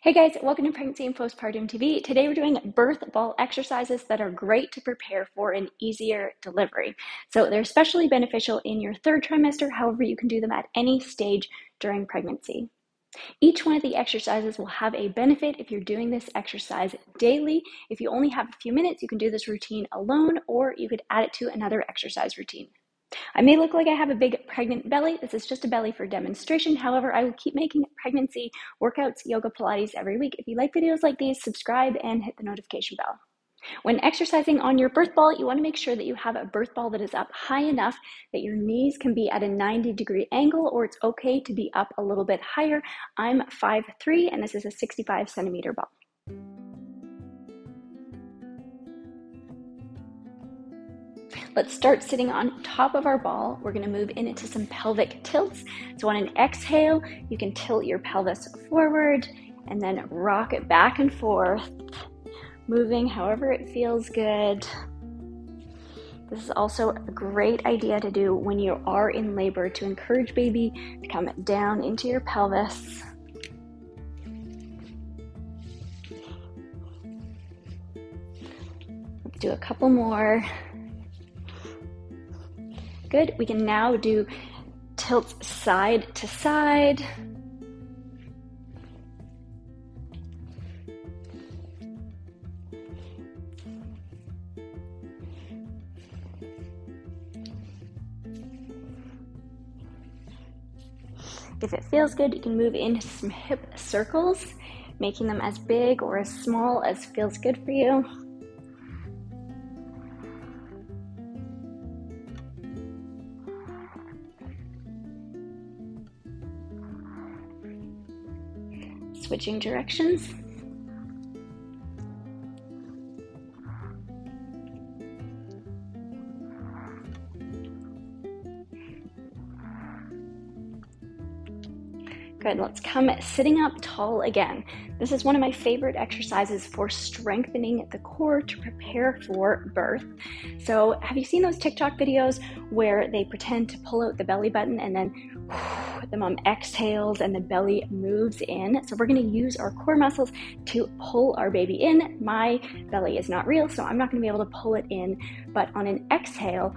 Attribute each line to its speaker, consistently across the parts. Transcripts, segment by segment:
Speaker 1: Hey guys, welcome to Pregnancy and Postpartum TV. Today we're doing birth ball exercises that are great to prepare for an easier delivery. So they're especially beneficial in your third trimester, however you can do them at any stage during pregnancy. Each one of the exercises will have a benefit if you're doing this exercise daily. If you only have a few minutes, you can do this routine alone, or you could add it to another exercise routine. I may look like I have a big pregnant belly. This is just a belly for demonstration. However, I will keep making pregnancy workouts, yoga, Pilates every week. If you like videos like these, subscribe and hit the notification bell. When exercising on your birth ball, you want to make sure that you have a birth ball that is up high enough that your knees can be at a 90-degree angle, or it's okay to be up a little bit higher. I'm 5'3", and this is a 65-centimeter ball. Let's start sitting on top of our ball. We're going to move into some pelvic tilts. So on an exhale, you can tilt your pelvis forward and then rock it back and forth, moving however it feels good. This is also a great idea to do when you are in labor to encourage baby to come down into your pelvis. Let's do a couple more. Good. We can now do tilts side to side. If it feels good, you can move into some hip circles, making them as big or as small as feels good for you. Switching directions. Good, let's come sitting up tall again. This is one of my favorite exercises for strengthening the core to prepare for birth. So have you seen those TikTok videos where they pretend to pull out the belly button and then the mom exhales and the belly moves in? So we're going to use our core muscles to pull our baby in. My belly is not real, so I'm not going to be able to pull it in, but on an exhale,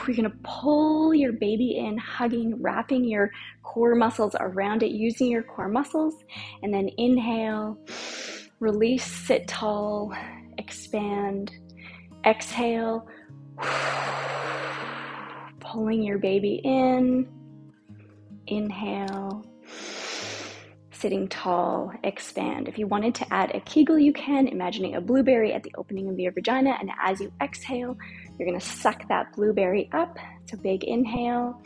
Speaker 1: you're going to pull your baby in, hugging, wrapping your core muscles around it, using your core muscles, and then inhale, release, sit tall, expand, exhale, pulling your baby in, inhale, sitting tall, expand. If you wanted to add a Kegel, you can, imagining a blueberry at the opening of your vagina, and as you exhale, you're going to suck that blueberry up. It's a big inhale,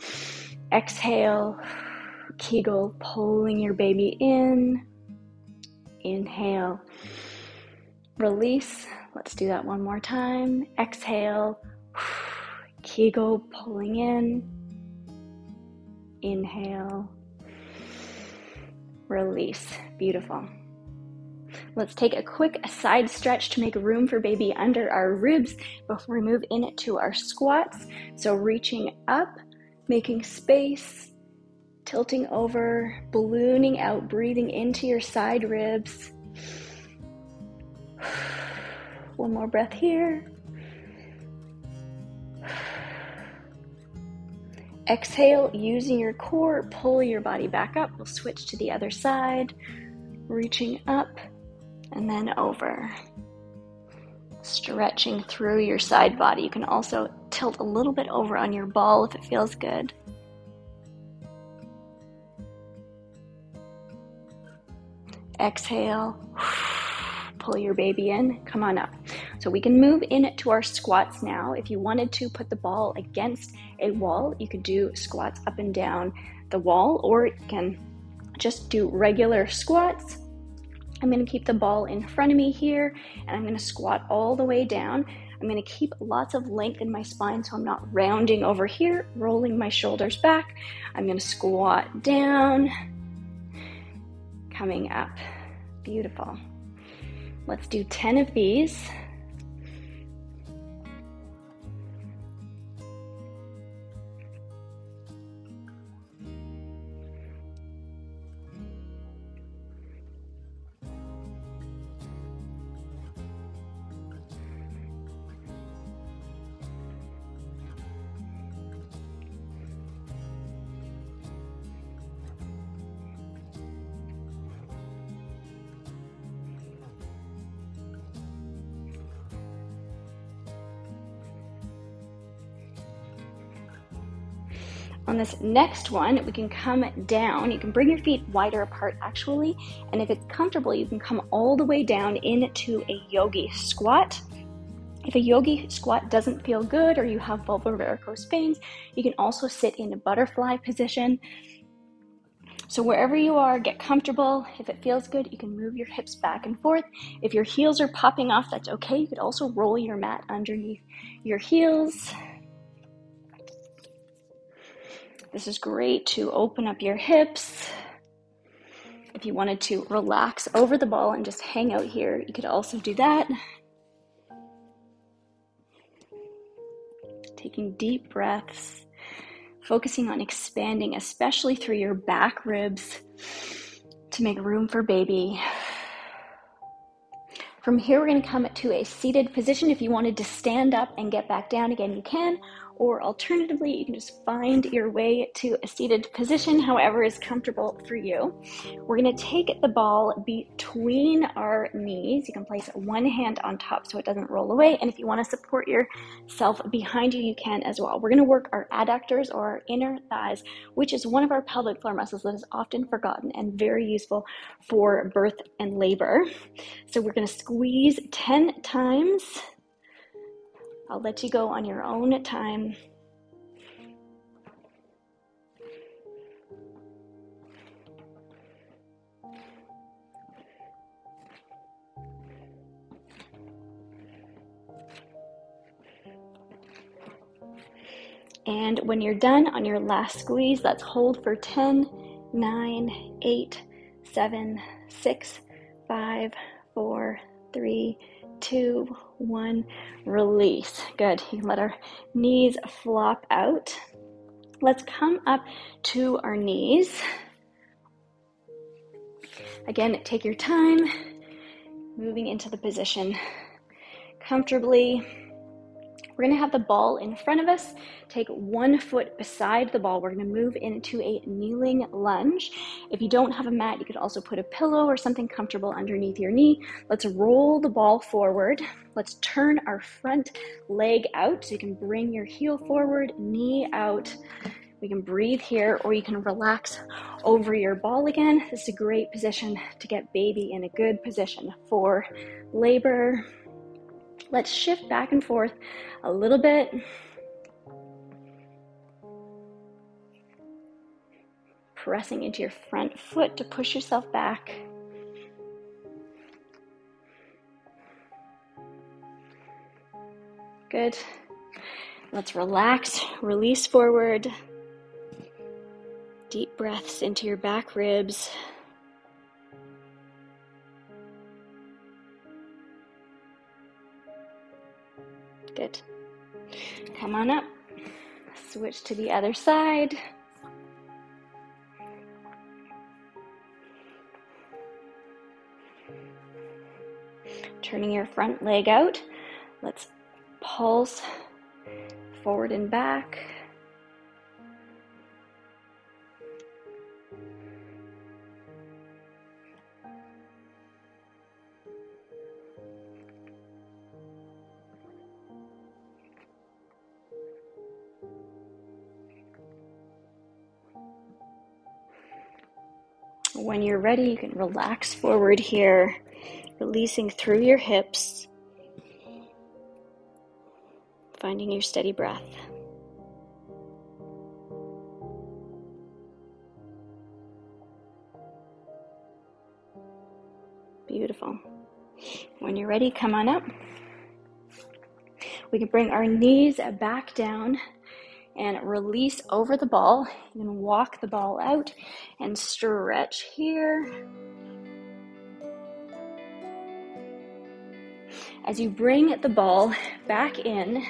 Speaker 1: exhale, Kegel, pulling your baby in, inhale, release. Let's do that one more time. Exhale, Kegel, pulling in, inhale, release. Beautiful. Let's take a quick side stretch to make room for baby under our ribs before we move into our squats. So reaching up, making space, tilting over, ballooning out, breathing into your side ribs. One more breath here. Exhale, using your core, pull your body back up. We'll switch to the other side, reaching up and then over. Stretching through your side body. You can also tilt a little bit over on your ball if it feels good. Exhale, pull your baby in, come on up. So we can move into our squats now. If you wanted to put the ball against a wall, you could do squats up and down the wall, or you can just do regular squats. I'm going to keep the ball in front of me here, and I'm going to squat all the way down. I'm going to keep lots of length in my spine so I'm not rounding over here, rolling my shoulders back. I'm going to squat down, coming up. Beautiful. Let's do 10 of these. On this next one, we can come down. You can bring your feet wider apart actually, and if it's comfortable, you can come all the way down into a yogi squat. If a yogi squat doesn't feel good or you have vulvar varicose veins, you can also sit in a butterfly position. So wherever you are, get comfortable. If it feels good, you can move your hips back and forth. If your heels are popping off, that's okay. You could also roll your mat underneath your heels. This is great to open up your hips. If you wanted to relax over the ball and just hang out here, you could also do that. Taking deep breaths, focusing on expanding, especially through your back ribs to make room for baby. From here, we're going to come to a seated position. If you wanted to stand up and get back down again, you can. Or alternatively, you can just find your way to a seated position, however is comfortable for you. We're going to take the ball between our knees. You can place one hand on top so it doesn't roll away. And if you want to support yourself behind you, you can as well. We're going to work our adductors or our inner thighs, which is one of our pelvic floor muscles that is often forgotten and very useful for birth and labor. So we're going to squeeze 10 times. I'll let you go on your own time. And when you're done on your last squeeze, let's hold for 10, 9, 8, 7, 6, 5, 4, 3, 2, 1, release. Good. You can let our knees flop out. Let's come up to our knees. Again, take your time, moving into the position comfortably. We're going to have the ball in front of us. Take 1 foot beside the ball. We're going to move into a kneeling lunge. If you don't have a mat, you could also put a pillow or something comfortable underneath your knee. Let's roll the ball forward. Let's turn our front leg out so you can bring your heel forward, knee out. We can breathe here, or you can relax over your ball again. This is a great position to get baby in a good position for labor. Let's shift back and forth a little bit. Pressing into your front foot to push yourself back. Good. Let's relax, release forward. Deep breaths into your back ribs. Good. Come on up. Switch to the other side. Turning your front leg out. Let's pulse forward and back. When you're ready, you can relax forward here, releasing through your hips, finding your steady breath. Beautiful. When you're ready, come on up. We can bring our knees back down and release over the ball. You can walk the ball out and stretch here. As you bring the ball back in,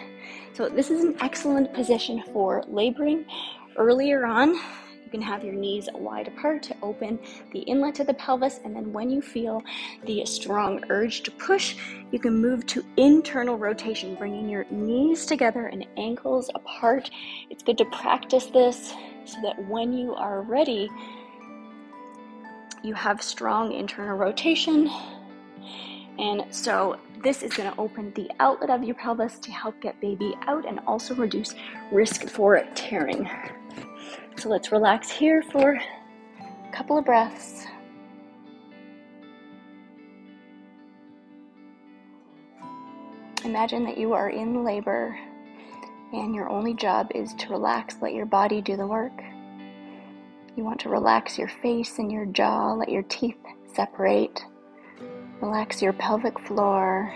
Speaker 1: so this is an excellent position for laboring. Earlier on, you can have your knees wide apart to open the inlet to the pelvis, and then when you feel the strong urge to push, you can move to internal rotation, bringing your knees together and ankles apart. It's good to practice this so that when you are ready, you have strong internal rotation. And so this is going to open the outlet of your pelvis to help get baby out and also reduce risk for tearing. So let's relax here for a couple of breaths. Imagine that you are in labor and your only job is to relax, let your body do the work. You want to relax your face and your jaw, let your teeth separate. Relax your pelvic floor.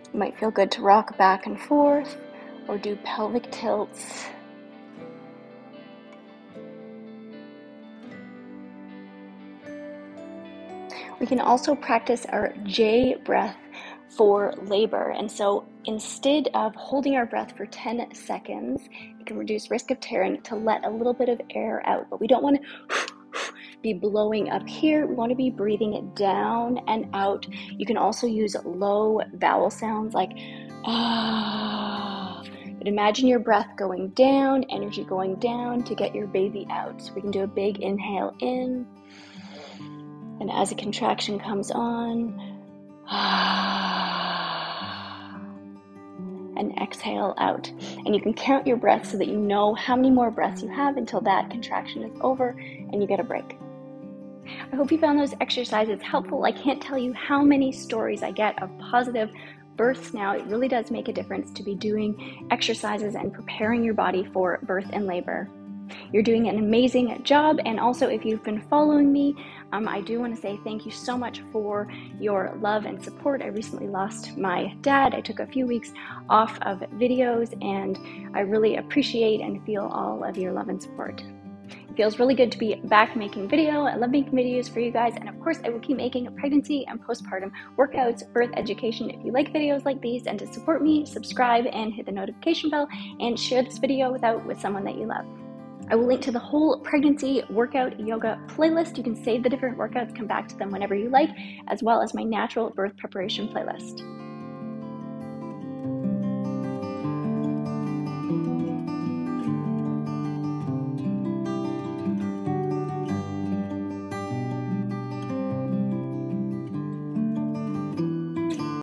Speaker 1: It might feel good to rock back and forth or do pelvic tilts. We can also practice our J breath for labor. And so instead of holding our breath for 10 seconds, it can reduce risk of tearing to let a little bit of air out. But we don't want to be blowing up here. We want to be breathing it down and out. You can also use low vowel sounds like ah. But imagine your breath going down, energy going down to get your baby out. So we can do a big inhale in. And as a contraction comes on, and exhale out. And you can count your breaths so that you know how many more breaths you have until that contraction is over and you get a break. I hope you found those exercises helpful. I can't tell you how many stories I get of positive births now. It really does make a difference to be doing exercises and preparing your body for birth and labor. You're doing an amazing job, and also if you've been following me, I do want to say thank you so much for your love and support. I recently lost my dad. I took a few weeks off of videos, and I really appreciate and feel all of your love and support. It feels really good to be back making video. I love making videos for you guys, and of course I will keep making pregnancy and postpartum workouts, birth education. If you like videos like these and to support me, subscribe and hit the notification bell and share this video with someone that you love. I will link to the whole pregnancy workout yoga playlist. You can save the different workouts, come back to them whenever you like, as well as my natural birth preparation playlist.